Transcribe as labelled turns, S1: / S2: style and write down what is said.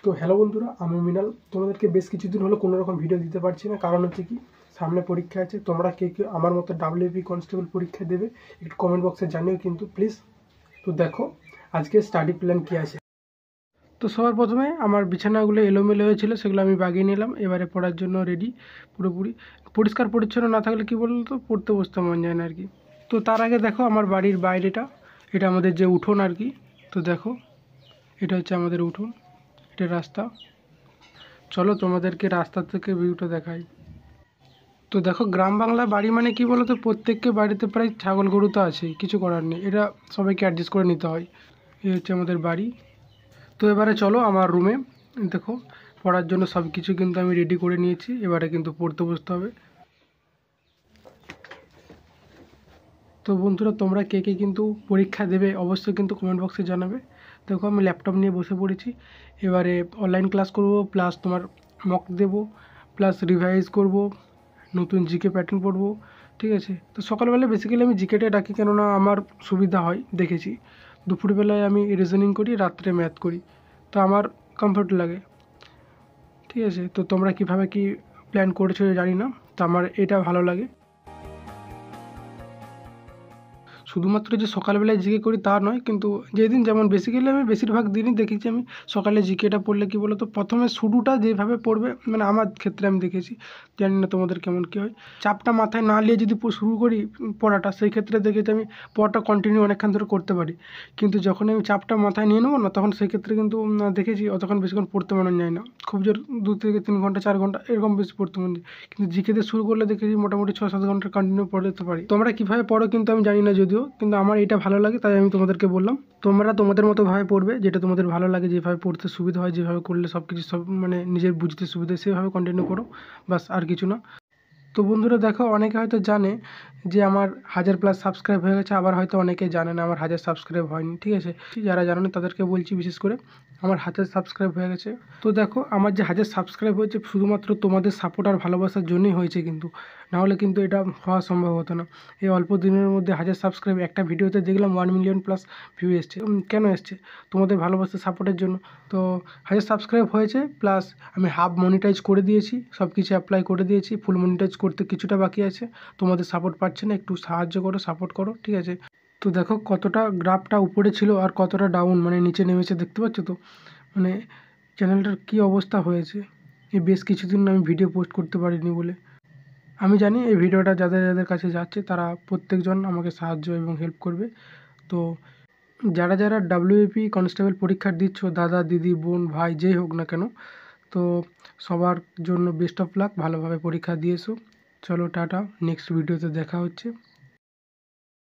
S1: তো হ্যালো বন্ধুরা, আমি মৃণাল। তোমাদেরকে বেশ কিছুদিন হলো কোনো রকম ভিডিও দিতে পারছি না, কারণ হচ্ছে কি সামনে পরীক্ষা আছে। তোমরা কে কে আমার মতো ডাব্লিউপি কনস্টেবল পরীক্ষা দেবে একটু কমেন্ট বক্সে জানিও কিন্তু প্লিজ। তো দেখো আজকে স্টাডি প্ল্যান কী আছে। তো সবার প্রথমে আমার বিছানাগুলো এলোমেলো হয়েছিল, সেগুলো আমি বাগিয়ে নিলাম। এবারে পড়ার জন্য রেডি পুরোপুরি। পরিষ্কার পরিচ্ছন্ন না থাকলে কী বলতো, পড়তে বসতে মন যায় না আর কি। তো তার আগে দেখো আমার বাড়ির বাইরেটা, এটা আমাদের যে উঠোন আর কি। তো দেখো এটা হচ্ছে আমাদের উঠোন, এটা রাস্তা। চলো তোমাদেরকে রাস্তা থেকে ভিউটা দেখাই। তো দেখো গ্রাম বাংলা বাড়ি মানে কি বলো তো, প্রত্যেককে বাড়িতে প্রায় ছাগল গরু তো আছেই, কিছু করার নেই, এটা সবাইকে অ্যাডজাস্ট করে নিতে হয়। এই হচ্ছে আমাদের বাড়ি। তো এবারে চলো আমার রুমে। দেখো পড়ার জন্য সব কিছু কিন্তু আমি রেডি করে নিয়েছি, এবারে কিন্তু পড়তে বসতে হবে। তো বন্ধুরা, তোমরা কে কে কিন্তু পরীক্ষা দেবে অবশ্যই কিন্তু কমেন্ট বক্সে জানাবে। দেখো আমি ল্যাপটপ নিয়ে বসে পড়েছি, এবারে অনলাইন ক্লাস করব, প্লাস তোমার মক দেব, প্লাস রিভাইজ করব, নতুন জিকে প্যাটার্ন পড়বো। ঠিক আছে, তো সকালবেলা বেসিক্যালি আমি জিকেটা ডাকি, কেননা আমার সুবিধা হয় দেখেছি। দুপুরবেলায় আমি রিজনিং করি, রাত্রে ম্যাথ করি, তো আমার কমফর্ট লাগে। ঠিক আছে, তো তোমরা কীভাবে কী প্ল্যান করেছো জানি না, তো আমার এটা ভালো লাগে। শুধুমাত্র যে সকালবেলায় জিকে করি তা নয়, কিন্তু যেদিন যেমন বেসিক্যালি আমি বেশিরভাগ দিনই দেখেছি আমি সকালে জিকেটা পড়লে কী বলো তো, প্রথমে শুরুটা যেভাবে পড়বে, মানে আমার ক্ষেত্রে আমি দেখেছি, জানি না তোমাদের কেমন কী হয়, চাপটা মাথায় না নিয়ে যদি শুরু করি পড়াটা, সেই ক্ষেত্রে দেখেছি আমি পড়াটা কন্টিনিউ অনেকক্ষণ ধরে করতে পারি। কিন্তু যখন আমি চাপটা মাথায় নিয়ে নেবো না, তখন সেই ক্ষেত্রে কিন্তু দেখেছি অতক্ষণ বেশিক্ষণ পড়তে মনে যায় না, খুব জোর 2 থেকে 3 ঘন্টা 4 ঘন্টা এরকম বেশি পড়তে মনে যায়। কিন্তু জিকেতে শুরু করলে দেখেছি মোটামুটি 6-7 ঘন্টা কন্টিনিউ পড়তে পারি। তোমরা কীভাবে পড়ো কিন্তু আমি জানি না যদিও, কিন্তু আমার এটা ভালো লাগে তাই আমি তোমাদেরকে বললাম। তোমরা তোমাদের মতো ভাবে পড়বে, যেটা তোমাদের ভালো লাগে, যেভাবে পড়তে সুবিধা হয়, যেভাবে করলে সব কিছু মানে নিজের বুঝতে সুবিধা হয়, সেভাবে কন্টিনিউ করো, বাস আর কিছু না। তো বন্ধুরা দেখো, অনেকে হয়তো জানে যে আমার 1000+ সাবস্ক্রাইব হয়ে গেছে, আবার হয়তো অনেকে জানে না আমার 1000 সাবস্ক্রাইব হয়নি। ঠিক আছে, যারা জানে না তাদেরকে বলছি বিশেষ করে, আমার 1000 সাবস্ক্রাইব হয়ে গেছে। তো দেখো আমার যে 1000 সাবস্ক্রাইব হয়েছে শুধুমাত্র তোমাদের সাপোর্ট আর ভালোবাসার জন্যই হয়েছে, কিন্তু নাহলে কিন্তু এটা হওয়া সম্ভব হতো না। এই অল্প দিনের মধ্যে 1000 সাবস্ক্রাইব, একটা ভিডিওতে দেখলাম 1 মিলিয়ন+ ভিউ এসছে। কেন এসছে? তোমাদের ভালোবাসা সাপোর্টের জন্য। তো 1000 সাবস্ক্রাইব হয়েছে, প্লাস আমি হাফ মনিটাইজ করে দিয়েছি, সব কিছু অ্যাপ্লাই করে দিয়েছি, ফুল মনিটাইজ করতে কিছুটা বাকি আছে। তোমাদের সাপোর্ট পাচ্ছে না, একটু সাহায্য করো, সাপোর্ট করো, ঠিক আছে। তো দেখো কতটা গ্রাফটা উপরে ছিল আর কতটা ডাউন, মানে নিচে নেমেছে, দেখতে পাচ্ছ তো, মানে চ্যানেলটার কী অবস্থা হয়েছে। এই বেশ কিছুদিন আমি ভিডিও পোস্ট করতে পারিনি বলে। আমি জানি এই ভিডিওটা যাদের যাদের কাছে যাচ্ছে তারা প্রত্যেকজন আমাকে সাহায্য এবং হেল্প করবে। তো যারা যারা ডাব্লিউপি কনস্টেবল পরীক্ষা দিচ্ছ, দাদা দিদি বোন ভাই যেই হোক না কেন, তো সবার জন্য বেস্ট অফ লাক, ভালোভাবে পরীক্ষা দিয়ে এসো। চলো টাটা, নেক্সট ভিডিওতে দেখা হচ্ছে।